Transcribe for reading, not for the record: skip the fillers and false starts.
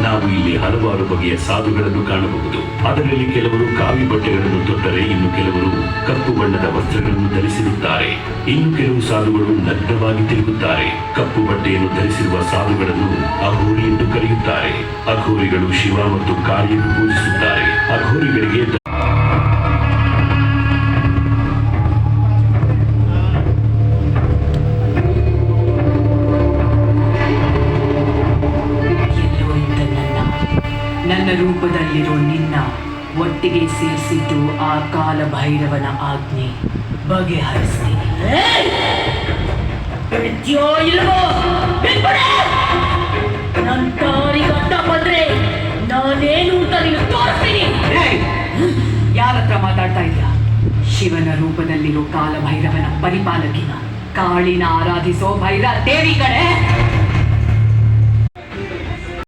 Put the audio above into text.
ನಾವು ಇಲ್ಲಿ ಹಲವಾರು ಬಗೆಯ ಸಾಧುಗಳನ್ನು ಕಾಣಬಹುದು. ಅದರಲ್ಲಿ ಕೆಲವರು ಕಾವಿ ಬಟ್ಟೆಗಳನ್ನು ತೊಟ್ಟರೆ, ಇನ್ನು ಕೆಲವರು ಕಪ್ಪು ಬಣ್ಣದ ವಸ್ತ್ರಗಳನ್ನು ಧರಿಸಿರುತ್ತಾರೆ. ಇನ್ನು ಕೆಲವು ಸಾಧುಗಳು ನಗ್ನವಾಗಿ ತಿರುಗುತ್ತಾರೆ. ಕಪ್ಪು ಬಟ್ಟೆಯನ್ನು ಧರಿಸಿರುವ ಸಾಧುಗಳನ್ನು ಅಘೋರಿ ಎಂದು ಕರೆಯುತ್ತಾರೆ. ಅಘೋರಿಗಳು ಶಿವ ಮತ್ತು ಕಾಳಿಯನ್ನು ಪೂಜಿಸುತ್ತಾರೆ. ಅಘೋರಿಗಳಿಗೆ ನನ್ನ ರೂಪದಲ್ಲಿರೋ ನಿನ್ನ ಒಟ್ಟಿಗೆ ಸೇರಿಸಿದ್ದು ಆ ಕಾಲ ಭೈರವನ ಆಜ್ಞೆ. ಬಗೆಹರಿಸ್ತೀನಿ. ಬಂದ್ರೆ ನಾನೇನು ಅಂತ ನೀನು ತೋರಿಸ್ತೀನಿ. ಯಾರ ಹತ್ರ ಮಾತಾಡ್ತಾ ಇದ್ಯಾ? ಶಿವನ ರೂಪದಲ್ಲಿರೋ ಕಾಲ ಭೈರವನ ಪರಿಪಾಲಕಿನ, ಕಾಳಿನ ಆರಾಧಿಸೋ ಭೈರ ದೇವಿ ಕಡೆ.